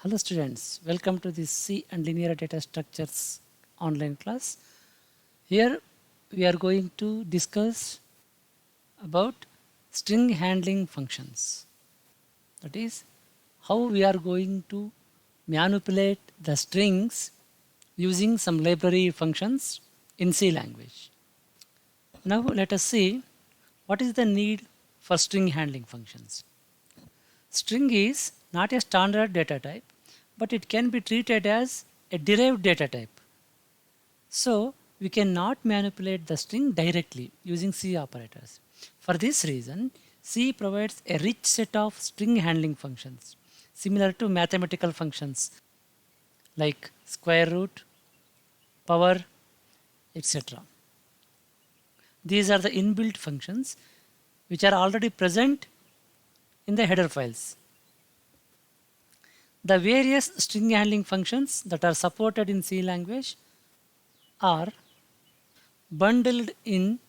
Hello students, welcome to this C and linear data structures online class. Here we are going to discuss about string handling functions. That is how we are going to manipulate the strings using some library functions in C language. Now let us see what is the need for string handling functions. String is not a standard data type, but it can be treated as a derived data type. So we cannot manipulate the string directly using C operators. For this reason, C provides a rich set of string handling functions similar to mathematical functions like square root, power, etc. These are the inbuilt functions which are already present in the header files. The various string handling functions that are supported in C language are bundled in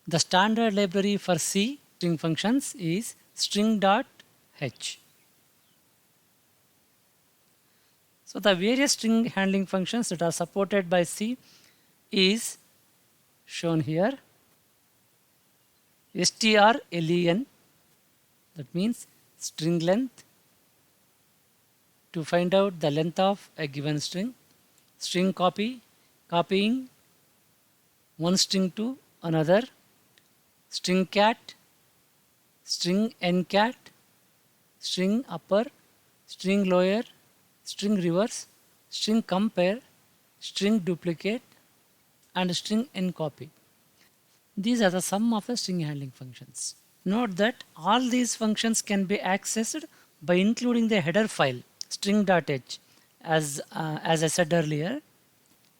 the standard library for C string functions is string.h. So the various string handling functions that are supported by C is shown here. strlen, that means string length, to find out the length of a given string. String copy, copying one string to another. String cat, string ncat, string upper, string lower, string reverse, string compare, string duplicate, and string ncopy. These are the sum of the string handling functions. Note that all these functions can be accessed by including the header file string.h. As I said earlier,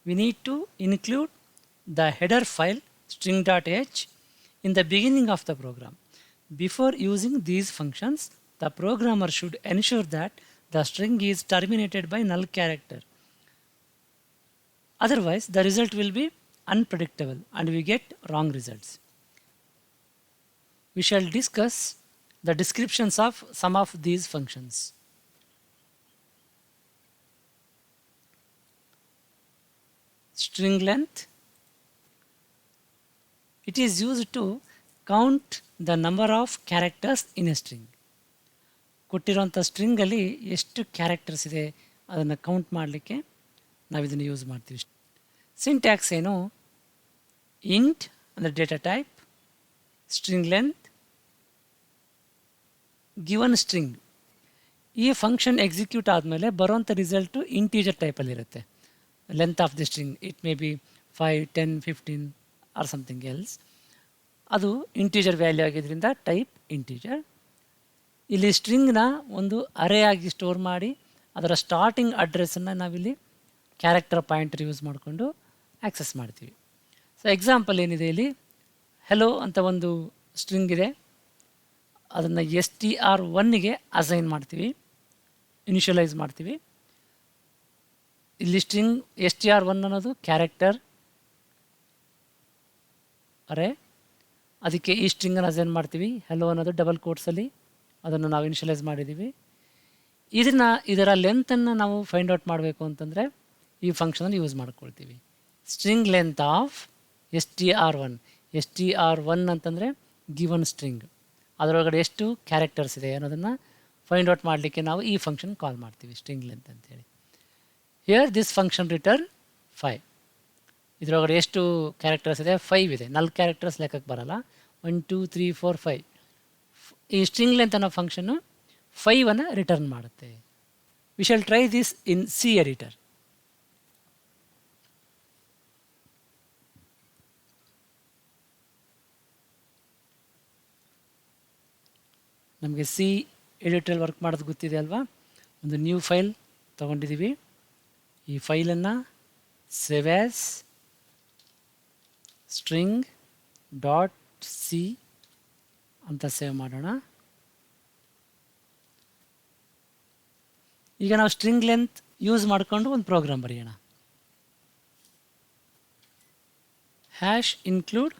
we need to include the header file string.h in the beginning of the program. Before using these functions, the programmer should ensure that the string is terminated by null character. Otherwise, the result will be unpredictable and we get wrong results. We shall discuss the descriptions of some of these functions. String length. It is used to count the number of characters in a string. ಕೊಟ್ಟಿರುವಂಥ ಸ್ಟ್ರಿಂಗಲ್ಲಿ ಎಷ್ಟು characters ಇದೆ ಅದನ್ನು count ಮಾಡಲಿಕ್ಕೆ ನಾವು ಇದನ್ನು use ಮಾಡ್ತೀವಿ. Syntax ಏನು? Int ಅಂದರೆ data type, string length, given string. ಈ ಫಂಕ್ಷನ್ ಎಕ್ಸಿಕ್ಯೂಟ್ ಆದಮೇಲೆ ಬರುವಂಥ ರಿಸಲ್ಟು ಇಂಟೀಜರ್ ಟೈಪಲ್ಲಿರುತ್ತೆ. Length of the string it may be 5, 10, 15 or something else. ಅದು ಇಂಟೀಜರ್ ವ್ಯಾಲ್ಯೂ ಆಗಿದ್ದರಿಂದ ಟೈಪ್ ಇಂಟೀಜರ್. ಇಲ್ಲಿ ಸ್ಟ್ರಿಂಗ್ನ ಒಂದು ಅರೇ ಆಗಿ ಸ್ಟೋರ್ ಮಾಡಿ ಅದರ ಸ್ಟಾರ್ಟಿಂಗ್ ಅಡ್ರೆಸ್ಸನ್ನು ನಾವಿಲ್ಲಿ ಕ್ಯಾರೆಕ್ಟರ್ ಪಾಯಿಂಟರ್ ಯೂಸ್ ಮಾಡಿಕೊಂಡು ಆ್ಯಕ್ಸಸ್ ಮಾಡ್ತೀವಿ. ಸೊ ಎಕ್ಸಾಂಪಲ್ ಏನಿದೆ ಇಲ್ಲಿ, ಹೆಲೋ ಅಂತ ಒಂದು ಸ್ಟ್ರಿಂಗ್ ಇದೆ, ಅದನ್ನು str1ಗೆ ಅಸೈನ್ ಮಾಡ್ತೀವಿ, ಇನಿಷಿಯಲೈಸ್ ಮಾಡ್ತೀವಿ. ಇಲ್ಲಿ ಸ್ಟ್ರಿಂಗ್ str1 ಅನ್ನೋದು ಕ್ಯಾರೆಕ್ಟರ್ ಅರೇ, ಅದಕ್ಕೆ ಈ ಸ್ಟ್ರಿಂಗನ್ನು ಅಸೈನ್ ಮಾಡ್ತೀವಿ. ಹೆಲೋ ಅನ್ನೋದು ಡಬಲ್ ಕೋಟ್ಸಲ್ಲಿ ಅದನ್ನು ನಾವು ಇನಿಷಿಯಲೈಸ್ ಮಾಡಿದ್ದೀವಿ. ಇದರ ಲೆಂತನ್ನು ನಾವು ಫೈಂಡ್ ಔಟ್ ಮಾಡಬೇಕು ಅಂತಂದರೆ ಈ ಫಂಕ್ಷನನ್ನು ಯೂಸ್ ಮಾಡ್ಕೊಳ್ತೀವಿ. String length of str1. str1 ಅಂತಂದರೆ ಗಿವನ್ ಸ್ಟ್ರಿಂಗ್, ಅದರೊಳಗಡೆ ಎಷ್ಟು ಕ್ಯಾರೆಕ್ಟರ್ಸ್ ಇದೆ ಅನ್ನೋದನ್ನು ಫೈಂಡ್ ಔಟ್ ಮಾಡಲಿಕ್ಕೆ ನಾವು ಈ ಫಂಕ್ಷನ್ ಕಾಲ್ ಮಾಡ್ತೀವಿ, ಸ್ಟ್ರಿಂಗ್ ಲೆಂತ್ ಅಂತೇಳಿ. Here this function return 5. ಇದರೊಳಗಡೆ ಎಷ್ಟು ಕ್ಯಾರೆಕ್ಟರ್ಸ್ ಇದೆ? 5 ಇದೆ. ನಲ್ ಕ್ಯಾರೆಕ್ಟರ್ಸ್ ಲೆಕ್ಕಕ್ಕೆ ಬರಲ್ಲ. 1, 2, 3, 4, 5. ಈ ಸ್ಟ್ರಿಂಗ್ ಲೆಂತ್ ಅನ್ನೋ ಫಂಕ್ಷನ್ನು 5 ರಿಟರ್ನ್ ಮಾಡುತ್ತೆ. We shall try this in C editor. ನಮಗೆ ಸಿ ಎಡಿಟರ್ ವರ್ಕ್ ಮಾಡೋದು ಗೊತ್ತಿದೆ ಅಲ್ವಾ? ಒಂದು ನ್ಯೂ ಫೈಲ್ ತೊಗೊಂಡಿದ್ದೀವಿ. ಈ ಫೈಲನ್ನು save as string dot C ಅಂತ ಸೇವ್ ಮಾಡೋಣ. ಈಗ ನಾವು ಸ್ಟ್ರಿಂಗ್ ಲೆಂತ್ ಯೂಸ್ ಮಾಡಿಕೊಂಡು ಒಂದು ಪ್ರೋಗ್ರಾಮ್ ಬರೆಯೋಣ. Hash include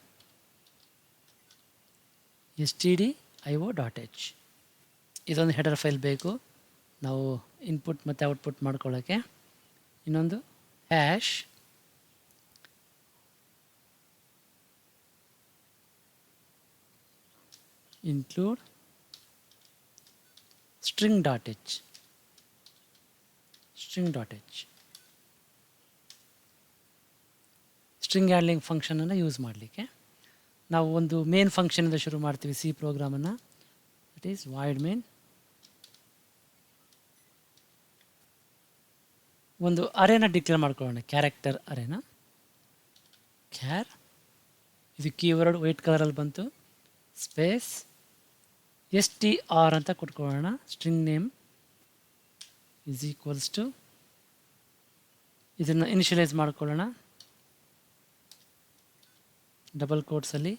stdio.h. ಇದೊಂದು ಹೆಡರ್ ಫೈಲ್ ಬೇಕು. ನಾವು ಇನ್ಪುಟ್ ಮತ್ತು ಔಟ್ಪುಟ್ ಮಾಡ್ಕೊಳ್ಳೋಕ್ಕೆ. ಇನ್ನೊಂದು hash include string.h string handling ಫಂಕ್ಷನನ್ನು ಯೂಸ್ ಮಾಡಲಿಕ್ಕೆ ನಾವು ಒಂದು ಮೇನ್ ಫಂಕ್ಷನಿಂದ ಶುರು ಮಾಡ್ತೀವಿ ಸಿ ಪ್ರೋಗ್ರಾಮನ್ನು. It is void main. ಒಂದು ಅರೇನ ಡಿಕ್ಲೇರ್ ಮಾಡ್ಕೊಳ್ಳೋಣ, ಕ್ಯಾರೆಕ್ಟರ್ ಅರೇನ. ಕ್ಯಾರ್, ಇದು ಕೀವರ್ಡ್ ವೈಟ್ ಕಲರಲ್ಲಿ ಬಂತು, ಸ್ಪೇಸ್ str ಅಂತ ಕೊಟ್ಕೊಳ್ಳೋಣ. String name is equals to, ಇದನ್ನು ಇನಿಷಿಯಲೈಸ್ ಮಾಡ್ಕೊಳ್ಳೋಣ ಡಬಲ್ ಕೋಟ್ಸಲ್ಲಿ,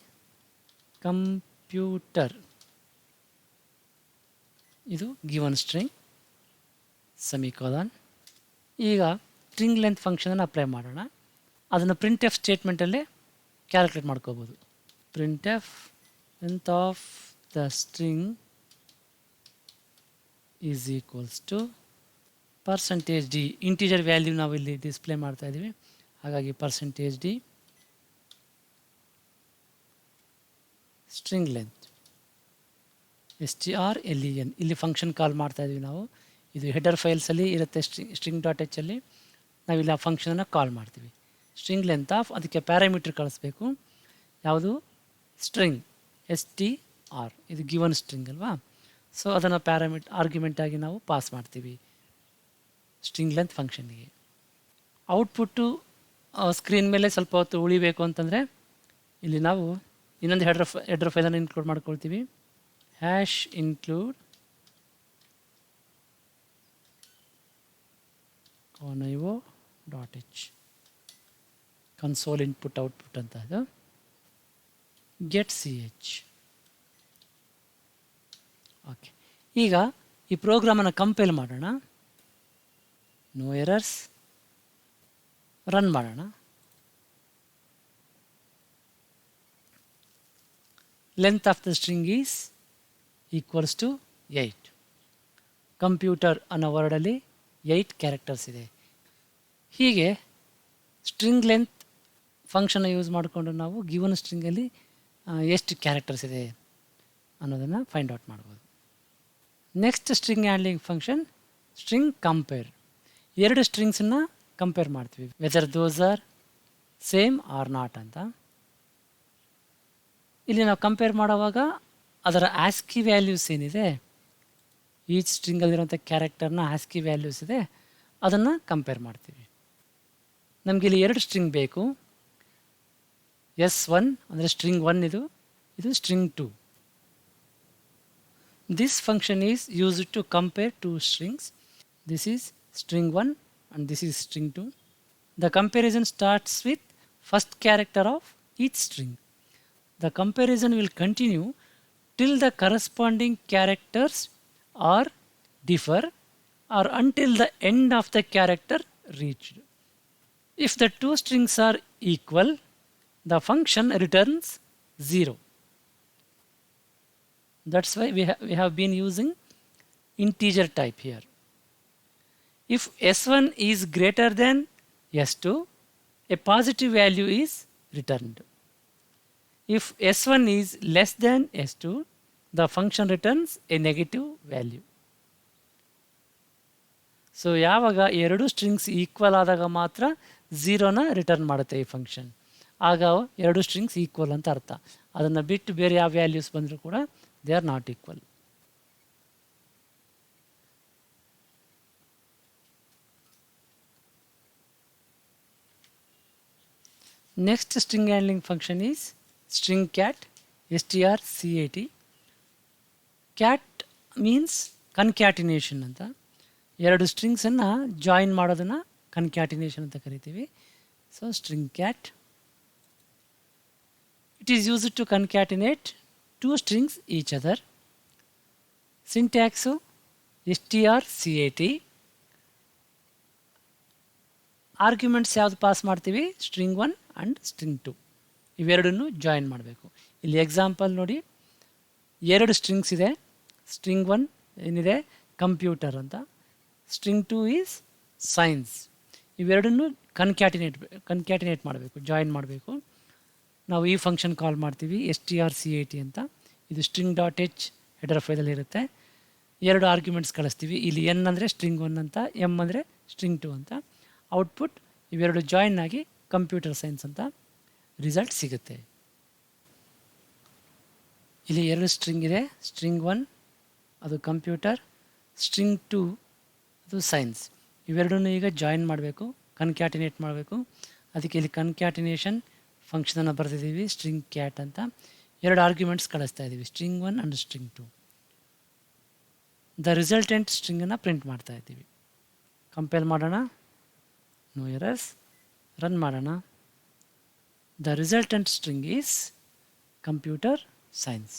ಕಂಪ್ಯೂಟರ್, ಇದು ಗಿವನ್ ಸ್ಟ್ರಿಂಗ್ ಸೆಮಿಕೋಲನ್. ಈಗ ಸ್ಟ್ರಿಂಗ್ ಲೆಂತ್ ಫಂಕ್ಷನನ್ನು ಅಪ್ಲೈ ಮಾಡೋಣ. ಅದನ್ನು ಪ್ರಿಂಟ್ ಎಫ್ ಸ್ಟೇಟ್ಮೆಂಟಲ್ಲೇ ಕ್ಯಾಲ್ಕುಲೇಟ್ ಮಾಡ್ಕೋಬೋದು. Print f length of the string is equals to %d. Integer value ನಾವು ಇಲ್ಲಿ ಡಿಸ್ಪ್ಲೇ ಮಾಡ್ತಾ ಇದ್ದೀವಿ, ಹಾಗಾಗಿ %d ಸ್ಟ್ರಿಂಗ್ ಲೆಂತ್ strlen. ಇಲ್ಲಿ ಫಂಕ್ಷನ್ ಕಾಲ್ ಮಾಡ್ತಾ ಇದ್ದೀವಿ ನಾವು. ಇದು ಹೆಡರ್ ಫೈಲ್ಸಲ್ಲಿ ಇರುತ್ತೆ string.h ಅಲ್ಲಿ. ನಾವಿಲ್ಲಿ ಆ ಫಂಕ್ಷನನ್ನು ಕಾಲ್ ಮಾಡ್ತೀವಿ. ಸ್ಟ್ರಿಂಗ್ ಲೆಂತ್ ಆಫ್, ಅದಕ್ಕೆ ಪ್ಯಾರಾಮೀಟರ್ ಕಳಿಸ್ಬೇಕು. ಯಾವುದು? ಸ್ಟ್ರಿಂಗ್ str, ಇದು ಗಿವನ್ ಸ್ಟ್ರಿಂಗ್ ಅಲ್ವಾ. ಸೊ ಅದನ್ನು ಆರ್ಗ್ಯುಮೆಂಟಾಗಿ ನಾವು ಪಾಸ್ ಮಾಡ್ತೀವಿ ಸ್ಟ್ರಿಂಗ್ ಲೆಂತ್ ಫಂಕ್ಷನ್ಗೆ. ಔಟ್ಪುಟ್ಟು ಸ್ಕ್ರೀನ್ ಮೇಲೆ ಸ್ವಲ್ಪ ಹೊತ್ತು ಉಳಿಬೇಕು ಅಂತಂದರೆ ಇಲ್ಲಿ ನಾವು ಇನ್ನೊಂದು ಹೆಡರ್ ಫೈಲನ್ನು ಇನ್ಕ್ಲೂಡ್ ಮಾಡ್ಕೊಳ್ತೀವಿ. Hash include conio.h, console input output ಅಂತ ಅದು. Get ch. ಓಕೆ, ಈಗ ಈ ಪ್ರೋಗ್ರಾಮನ್ನು ಕಂಪೈಲ್ ಮಾಡೋಣ. ನೋ ಎರರ್ಸ್, ರನ್ ಮಾಡೋಣ. Length of the string is equals to 8. Computer ಅನ್ನೋ ವರ್ಡಲ್ಲಿ 8 ಕ್ಯಾರೆಕ್ಟರ್ಸ್ ಇದೆ. ಹೀಗೆ ಸ್ಟ್ರಿಂಗ್ ಲೆಂತ್ ಫಂಕ್ಷನ್ನ ಯೂಸ್ ಮಾಡಿಕೊಂಡು ನಾವು ಗಿವನ್ ಸ್ಟ್ರಿಂಗಲ್ಲಿ ಎಷ್ಟು ಕ್ಯಾರೆಕ್ಟರ್ಸ್ ಇದೆ ಅನ್ನೋದನ್ನು ಫೈಂಡ್ ಔಟ್ ಮಾಡ್ಬೋದು. Next string handling function string compare. 2 ಸ್ಟ್ರಿಂಗ್ಸನ್ನು ಕಂಪೇರ್ ಮಾಡ್ತೀವಿ, whether those are same or not ಅಂತ. ಇಲ್ಲಿ ನಾವು ಕಂಪೇರ್ ಮಾಡುವಾಗ ಅದರ ಆಸ್ಕಿ ವ್ಯಾಲ್ಯೂಸ್ ಏನಿದೆ, ಈಚ್ ಸ್ಟ್ರಿಂಗಲ್ಲಿರುವಂಥ ಕ್ಯಾರೆಕ್ಟರ್ನ ಆಸ್ಕಿ ವ್ಯಾಲ್ಯೂಸ್ ಇದೆ, ಅದನ್ನು ಕಂಪೇರ್ ಮಾಡ್ತೀವಿ. ನಮಗೆ ಇಲ್ಲಿ 2 ಸ್ಟ್ರಿಂಗ್ ಬೇಕು. S1 ಅಂದರೆ ಸ್ಟ್ರಿಂಗ್ 1, ಇದು string 2. This function is used to compare 2 strings. This is string 1 and this is string 2. The comparison starts with first character of each string. The comparison will continue till the corresponding characters are differ or until the end of the character reached. If the 2 strings are equal, the function returns 0. That's why we have been using integer type here. If S1 is greater than S2, a positive value is returned. If S1 is less than S2, the function returns a negative value. So ಯಾವಾಗ 2 strings equal ಆದಾಗ ಮಾತ್ರ 0ನ return ಮಾಡುತ್ತೆ ಈ function. ಆಗ 2 strings equal ಅಂತ ಅರ್ಥ. ಅದನ್ನು ಬಿಟ್ಟು ಬೇರೆ ಯಾವ ವ್ಯಾಲ್ಯೂಸ್ ಬಂದರೂ ಕೂಡ they are not equal. Next string handling function is string cat, strcat. Cat means concatenation ಅಂತ. 2 ಸ್ಟ್ರಿಂಗ್ಸನ್ನು ಜಾಯಿನ್ ಮಾಡೋದನ್ನು ಕನ್ಕ್ಯಾಟಿನೇಷನ್ ಅಂತ ಕರಿತೀವಿ. So string cat, it is used to concatenate 2 strings each other. Syntax strcat. Arguments ಯಾವುದು pass ಮಾಡ್ತೀವಿ? String 1 and string 2 ಇವೆರಡನ್ನು join ಮಾಡಬೇಕು. ಇಲ್ಲಿ ಎಕ್ಸಾಂಪಲ್ ನೋಡಿ, 2 ಸ್ಟ್ರಿಂಗ್ಸ್ ಇದೆ. ಸ್ಟ್ರಿಂಗ್ 1 ಏನಿದೆ ಕಂಪ್ಯೂಟರ್ ಅಂತ. String 2 is science. ಇವೆರಡನ್ನು ಕನ್ಕ್ಯಾಟಿನೇಟ್ ಮಾಡಬೇಕು, ಜಾಯಿನ್ ಮಾಡಬೇಕು. ನಾವು ಈ ಫಂಕ್ಷನ್ ಕಾಲ್ ಮಾಡ್ತೀವಿ strcat ಅಂತ. ಇದು ಸ್ಟ್ರಿಂಗ್ ಡಾಟ್ ಎಚ್ ಹೆಡರ್ ಫೈಲಲ್ಲಿ ಇರುತ್ತೆ. 2 ಆರ್ಗ್ಯುಮೆಂಟ್ಸ್ ಕಳಿಸ್ತೀವಿ. ಇಲ್ಲಿ n ಅಂದರೆ ಸ್ಟ್ರಿಂಗ್ 1 ಅಂತ, m ಅಂದರೆ ಸ್ಟ್ರಿಂಗ್ 2 ಅಂತ. ಔಟ್ಪುಟ್ ಇವೆರಡು ಜಾಯಿನ್ ಆಗಿ ಕಂಪ್ಯೂಟರ್ ಸೈನ್ಸ್ ಅಂತ ರಿಸಲ್ಟ್ ಸಿಗುತ್ತೆ. ಇಲ್ಲಿ 2 ಸ್ಟ್ರಿಂಗ್ ಇದೆ. ಸ್ಟ್ರಿಂಗ್ 1 ಅದು ಕಂಪ್ಯೂಟರ್, ಸ್ಟ್ರಿಂಗ್ 2 ಅದು ಸೈನ್ಸ್. ಇವೆರಡನ್ನು ಈಗ ಜಾಯಿನ್ ಮಾಡಬೇಕು, ಕನ್ಕ್ಯಾಟಿನೇಟ್ ಮಾಡಬೇಕು. ಅದಕ್ಕೆ ಇಲ್ಲಿ ಕನ್ಕ್ಯಾಟಿನೇಷನ್ ಫಂಕ್ಷನನ್ನು ಬರೆದಿದ್ದೀವಿ, ಸ್ಟ್ರಿಂಗ್ ಕ್ಯಾಟ್ ಅಂತ. 2 ಆರ್ಗ್ಯುಮೆಂಟ್ಸ್ ಕಳಿಸ್ತಾ ಇದ್ದೀವಿ, string 1 and string 2. The resultant ಸ್ಟ್ರಿಂಗನ್ನು ಪ್ರಿಂಟ್ ಮಾಡ್ತಾ ಇದ್ದೀವಿ. ಕಂಪೈಲ್ ಮಾಡೋಣ, ನೋ ಎರರ್ಸ್. ರನ್ ಮಾಡೋಣ. The resultant string is computer science.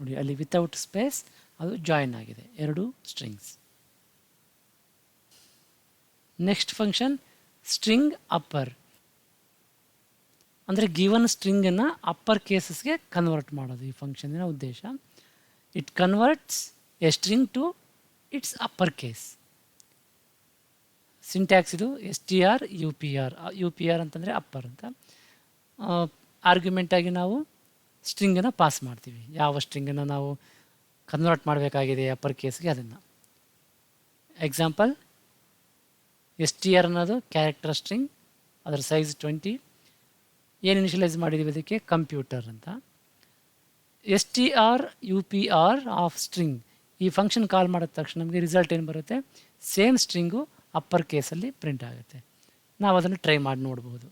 ನೋಡಿ, ಅಲ್ಲಿ ವಿತೌಟ್ ಸ್ಪೇಸ್ ಅದು ಜಾಯಿನ್ ಆಗಿದೆ, 2 strings. Next function string upper. ಅಂದರೆ ಗಿವನ್ ಸ್ಟ್ರಿಂಗನ್ನು ಅಪ್ಪರ್ ಕೇಸಸ್ಗೆ ಕನ್ವರ್ಟ್ ಮಾಡೋದು ಈ ಫಂಕ್ಷನಿನ ಉದ್ದೇಶ. It converts a string to its upper case. Syntax ಇದು str UPR. UPR ಅಂತಂದರೆ ಅಪ್ಪರ್ ಅಂತ. ಆರ್ಗ್ಯುಮೆಂಟಾಗಿ ನಾವು ಸ್ಟ್ರಿಂಗನ್ನು ಪಾಸ್ ಮಾಡ್ತೀವಿ. ಯಾವ ಸ್ಟ್ರಿಂಗನ್ನು ನಾವು ಕನ್ವರ್ಟ್ ಮಾಡಬೇಕಾಗಿದೆ ಅಪ್ಪರ್ ಕೇಸ್ಗೆ ಅದನ್ನು. ಎಕ್ಸಾಂಪಲ್, str ಅನ್ನೋದು ಕ್ಯಾರೆಕ್ಟರ್ ಸ್ಟ್ರಿಂಗ್, ಅದರ ಸೈಜ್ 20. ಏನು ಇನಿಷಿಯಲೈಸ್ ಮಾಡಿದ್ದೀವಿ ಅದಕ್ಕೆ? ಕಂಪ್ಯೂಟರ್ ಅಂತ. str UPR ಆಫ್ ಸ್ಟ್ರಿಂಗ್ ಈ ಫಂಕ್ಷನ್ ಕಾಲ್ ಮಾಡಿದ ತಕ್ಷಣ ನಮಗೆ ರಿಸಲ್ಟ್ ಏನು ಬರುತ್ತೆ? ಸೇಮ್ ಸ್ಟ್ರಿಂಗು ಅಪ್ಪರ್ ಕೇಸಲ್ಲಿ ಪ್ರಿಂಟ್ ಆಗುತ್ತೆ. ನಾವು ಅದನ್ನು ಟ್ರೈ ಮಾಡಿ ನೋಡ್ಬೋದು.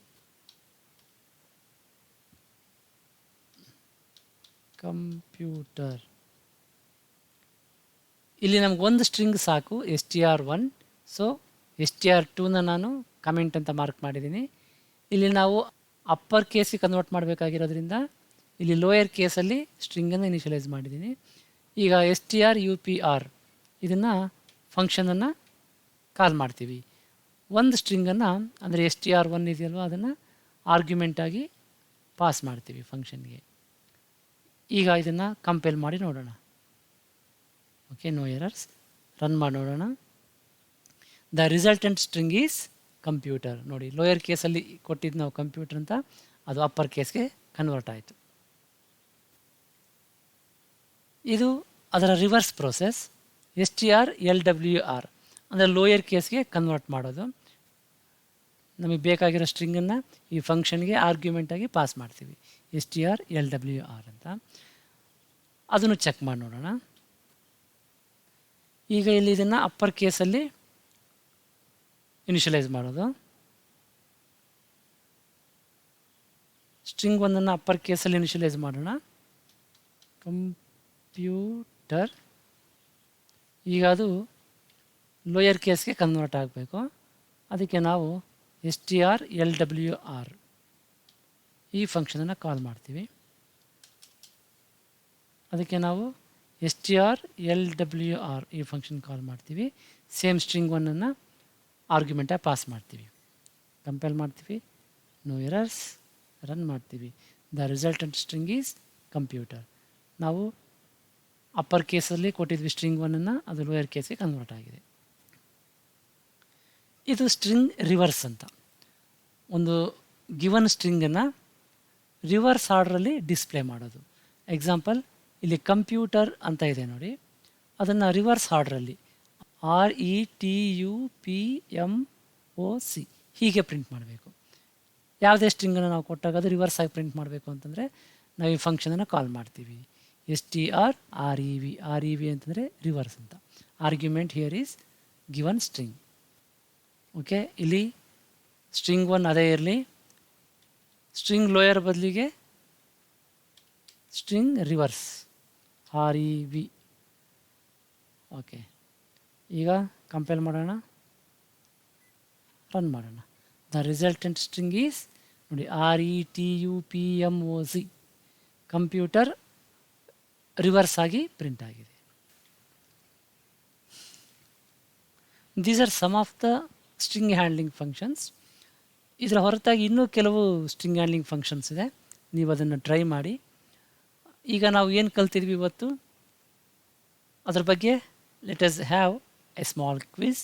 ಕಂಪ್ಯೂಟರ್, ಇಲ್ಲಿ ನಮ್ಗೆ ಒಂದು ಸ್ಟ್ರಿಂಗ್ ಸಾಕು, str1. ಸೊ str2ನ ನಾನು ಕಮೆಂಟ್ ಅಂತ ಮಾರ್ಕ್ ಮಾಡಿದ್ದೀನಿ. ಇಲ್ಲಿ ನಾವು ಅಪ್ಪರ್ ಕೇಸಿಗೆ ಕನ್ವರ್ಟ್ ಮಾಡಬೇಕಾಗಿರೋದ್ರಿಂದ ಇಲ್ಲಿ ಲೋಯರ್ ಕೇಸಲ್ಲಿ ಸ್ಟ್ರಿಂಗನ್ನು ಇನಿಷಿಯಲೈಸ್ ಮಾಡಿದ್ದೀನಿ. ಈಗ str UPR ಇದನ್ನು ಫಂಕ್ಷನನ್ನು ಕಾಲ್ ಮಾಡ್ತೀವಿ. ಒಂದು ಸ್ಟ್ರಿಂಗನ್ನು ಅಂದರೆ str1 ಇದೆಯಲ್ವ ಅದನ್ನು ಆರ್ಗ್ಯುಮೆಂಟಾಗಿ ಪಾಸ್ ಮಾಡ್ತೀವಿ ಫಂಕ್ಷನ್ಗೆ. ಈಗ ಇದನ್ನು ಕಂಪೈಲ್ ಮಾಡಿ ನೋಡೋಣ. Okay, no errors. ರನ್ ಮಾಡಿ ನೋಡೋಣ. The resultant string is computer. ನೋಡಿ, ಲೋಯರ್ ಕೇಸಲ್ಲಿ ಕೊಟ್ಟಿದ್ದು ನಾವು ಕಂಪ್ಯೂಟರ್ ಅಂತ, ಅದು ಅಪ್ಪರ್ ಕೇಸ್ಗೆ ಕನ್ವರ್ಟ್ ಆಯಿತು. ಇದು ಅದರ ರಿವರ್ಸ್ ಪ್ರೋಸೆಸ್. str LWR ಅಂದರೆ ಲೋಯರ್ ಕೇಸ್ಗೆ ಕನ್ವರ್ಟ್ ಮಾಡೋದು. ನಮಗೆ ಬೇಕಾಗಿರೋ ಸ್ಟ್ರಿಂಗನ್ನು ಈ ಫಂಕ್ಷನ್ಗೆ ಆರ್ಗ್ಯುಮೆಂಟಾಗಿ ಪಾಸ್ ಮಾಡ್ತೀವಿ, str LWR ಅಂತ. ಅದನ್ನು ಚೆಕ್ ಮಾಡಿ ನೋಡೋಣ. ಈಗ ಇಲ್ಲಿ ಇದನ್ನು ಅಪ್ಪರ್ ಕೇಸಲ್ಲಿ ಇನಿಷಿಯಲೈಸ್ ಮಾಡೋದು. ಸ್ಟ್ರಿಂಗ್ 1 ಅಪ್ಪರ್ ಕೇಸಲ್ಲಿ ಇನಿಷಿಯಲೈಸ್ ಮಾಡೋಣ. ಕಂಪ್ಯೂಟರ್, ಈಗ ಅದು ಲೋಯರ್ ಕೇಸ್ಗೆ ಕನ್ವರ್ಟ್ ಆಗಬೇಕು. ಅದಕ್ಕೆ ನಾವು str LWR ಈ ಫಂಕ್ಷನನ್ನು ಕಾಲ್ ಮಾಡ್ತೀವಿ. ಅದಕ್ಕೆ ನಾವು str LWR ಈ ಫಂಕ್ಷನ್ ಕಾಲ್ ಮಾಡ್ತೀವಿ. ಸೇಮ್ ಸ್ಟ್ರಿಂಗ್ 1 ಆರ್ಗ್ಯುಮೆಂಟಾಗಿ ಪಾಸ್ ಮಾಡ್ತೀವಿ. ಕಂಪೈಲ್ ಮಾಡ್ತೀವಿ, ನೋ ಎರರ್ಸ್. ರನ್ ಮಾಡ್ತೀವಿ. The resultant string is computer. ನಾವು ಅಪ್ಪರ್ ಕೇಸಲ್ಲಿ ಕೊಟ್ಟಿದ್ವಿ ಸ್ಟ್ರಿಂಗ್ 1, ಅದು ಲೋಯರ್ ಕೇಸ್ಗೆ ಕನ್ವರ್ಟ್ ಆಗಿದೆ. ಇದು ಸ್ಟ್ರಿಂಗ್ ರಿವರ್ಸ್ ಅಂತ. ಒಂದು ಗಿವನ್ ಸ್ಟ್ರಿಂಗನ್ನು ರಿವರ್ಸ್ ಆರ್ಡ್ರಲ್ಲಿ ಡಿಸ್ಪ್ಲೇ ಮಾಡೋದು. ಎಕ್ಸಾಂಪಲ್, ಇಲ್ಲಿ ಕಂಪ್ಯೂಟರ್ ಅಂತ ಇದೆ ನೋಡಿ, ಅದನ್ನು ರಿವರ್ಸ್ ಆರ್ಡ್ರಲ್ಲಿ RETUPMOC ಹೀಗೆ ಪ್ರಿಂಟ್ ಮಾಡಬೇಕು. ಯಾವುದೇ ಸ್ಟ್ರಿಂಗನ್ನು ನಾವು ಕೊಟ್ಟಾಗ ಅದು ರಿವರ್ಸ್ ಆಗಿ ಪ್ರಿಂಟ್ ಮಾಡಬೇಕು ಅಂತಂದರೆ ನಾವು ಈ ಫಂಕ್ಷನನ್ನು ಕಾಲ್ ಮಾಡ್ತೀವಿ, str REV ಅಂತಂದರೆ ರಿವರ್ಸ್ ಅಂತ. Argument here is given string. Okay, ಇಲ್ಲಿ ಸ್ಟ್ರಿಂಗ್ 1 ಅದೇ ಇರಲಿ, ಸ್ಟ್ರಿಂಗ್ ಲೋಯರ್ ಬದಲಿಗೆ ಸ್ಟ್ರಿಂಗ್ ರಿವರ್ಸ್ REV. ಓಕೆ, ಈಗ ಕಂಪೈಲ್ ಮಾಡೋಣ, ರನ್ ಮಾಡೋಣ. ದ ರಿಸಲ್ಟೆಂಟ್ ಸ್ಟ್ರಿಂಗ್ ಈಸ್ ನೋಡಿ RETUPMOC. ಕಂಪ್ಯೂಟರ್ ರಿವರ್ಸ್ ಆಗಿ ಪ್ರಿಂಟ್ ಆಗಿದೆ. These are some of the string handling functions. ಇದರ ಹೊರತಾಗಿ ಇನ್ನೂ ಕೆಲವು ಸ್ಟ್ರಿಂಗ್ ಹ್ಯಾಂಡ್ಲಿಂಗ್ ಫಂಕ್ಷನ್ಸ್ ಇದೆ, ನೀವು ಅದನ್ನು ಟ್ರೈ ಮಾಡಿ. ಈಗ ನಾವು ಏನು ಕಲ್ತಿದ್ವಿ ಇವತ್ತು, ಅದ್ರ ಬಗ್ಗೆ let us have a small quiz.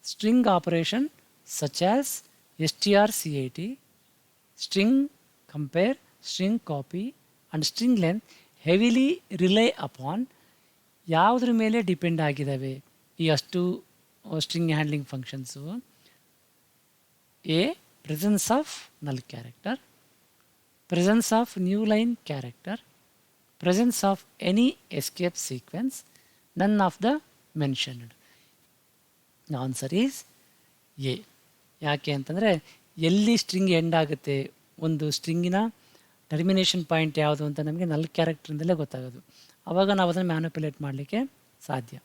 String operation such as strcat, string compare, string copy and string length heavily rely upon ಯಾವುದ್ರ ಮೇಲೆ ಡಿಪೆಂಡ್ ಆಗಿದ್ದಾವೆ ಈ ಅಷ್ಟು string handling functions? A, presence of ನಲ್ character, presence of new line character, presence of any escape sequence, none of the mentioned. The answer is A. ಯಾಕೆ ಅಂತಂದರೆ ಎಲ್ಲಿ string end ಆಗುತ್ತೆ, ಒಂದು ಸ್ಟ್ರಿಂಗಿನ ಟರ್ಮಿನೇಷನ್ ಪಾಯಿಂಟ್ ಯಾವುದು ಅಂತ ನಮಗೆ ನಲ್ ಕ್ಯಾರೆಕ್ಟ್ರಿಂದಲೇ ಗೊತ್ತಾಗೋದು. ಆವಾಗ ನಾವು ಅದನ್ನು ಮ್ಯಾನಿಪ್ಯುಲೇಟ್ ಮಾಡಲಿಕ್ಕೆ ಸಾಧ್ಯ.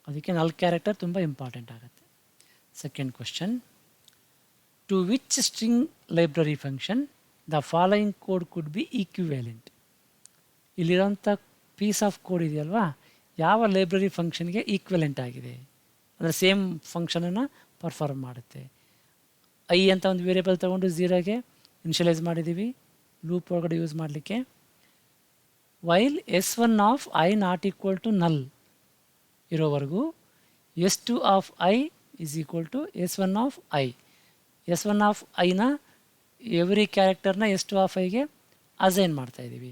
ಅದಕ್ಕೆ ನಲ್ ಕ್ಯಾರೆಕ್ಟರ್ ತುಂಬ ಇಂಪಾರ್ಟೆಂಟ್ ಆಗುತ್ತೆ. Second question, to which string library function the following code could be equivalent? ಇಲ್ಲಿರೋಂಥ ಪೀಸ್ ಆಫ್ ಕೋಡ್ ಇದೆಯಲ್ವಾ, ಯಾವ ಲೈಬ್ರರಿ ಫಂಕ್ಷನ್ಗೆ ಈಕ್ವಿವೆಲೆಂಟ್ ಆಗಿದೆ, ಅಂದರೆ ಸೇಮ್ ಫಂಕ್ಷನನ್ನು ಪರ್ಫಾರ್ಮ್ ಮಾಡುತ್ತೆ. ಐ ಅಂತ ಒಂದು ವೇರಿಯೇಬಲ್ ತೊಗೊಂಡು ಝೀರೋಗೆ ಇನಿಷಿಯಲೈಸ್ ಮಾಡಿದ್ದೀವಿ ಲೂಪ್ ಒಳಗಡೆ ಯೂಸ್ ಮಾಡಲಿಕ್ಕೆ. While S1 of I not equal to null ಇರೋವರೆಗೂ S2 of I is equal to S1 of I. S1 of ಐನ ಎವ್ರಿ ಕ್ಯಾರೆಕ್ಟರ್ನ S2 ಆಫ್ ಐಗೆ ಅಸೈನ್ ಮಾಡ್ತಾಯಿದ್ದೀವಿ.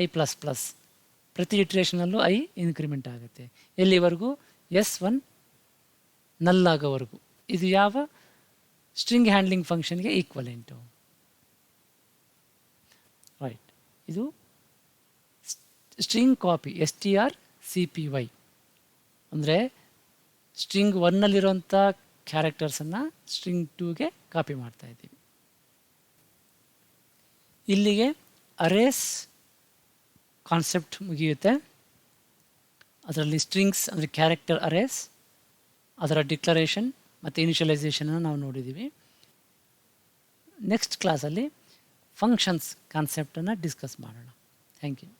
I++, ಪ್ರತಿ ಇಟ್ರೇಷನಲ್ಲೂ ಐ ಇನ್ಕ್ರಿಮೆಂಟ್ ಆಗುತ್ತೆ ಎಲ್ಲಿವರೆಗೂ? S1 ನಲ್ ಆಗೋವರೆಗೂ. ಇದು ಯಾವ ಸ್ಟ್ರಿಂಗ್ ಹ್ಯಾಂಡ್ಲಿಂಗ್ ಫಂಕ್ಷನ್ಗೆ ಈಕ್ವಲೆಂಟು? ರೈಟ್, ಇದು ಸ್ಟ್ರಿಂಗ್ ಕಾಪಿ strcpy, ಅಂದರೆ ಸ್ಟ್ರಿಂಗ್ 1ನಲ್ಲಿರೋಂಥ ಕ್ಯಾರೆಕ್ಟರ್ಸನ್ನು ಸ್ಟ್ರಿಂಗ್ 2ಗೆ ಕಾಪಿ ಮಾಡ್ತಾ ಇದ್ದೀವಿ. ಇಲ್ಲಿಗೆ ಅರೇಸ್ ಕಾನ್ಸೆಪ್ಟ್ ಮುಗಿಯುತ್ತೆ. ಅದರಲ್ಲಿ ಸ್ಟ್ರಿಂಗ್ಸ್ ಅಂದರೆ ಕ್ಯಾರೆಕ್ಟರ್ ಅರೇಸ್, ಅದರ ಡಿಕ್ಲರೇಷನ್ ಮತ್ತು ಇನಿಷಿಯಲೈಸೇಷನನ್ನು ನಾವು ನೋಡಿದ್ದೀವಿ. ನೆಕ್ಸ್ಟ್ ಕ್ಲಾಸಲ್ಲಿ ಫಂಕ್ಷನ್ಸ್ ಕಾನ್ಸೆಪ್ಟನ್ನು ಡಿಸ್ಕಸ್ ಮಾಡೋಣ. Thank you.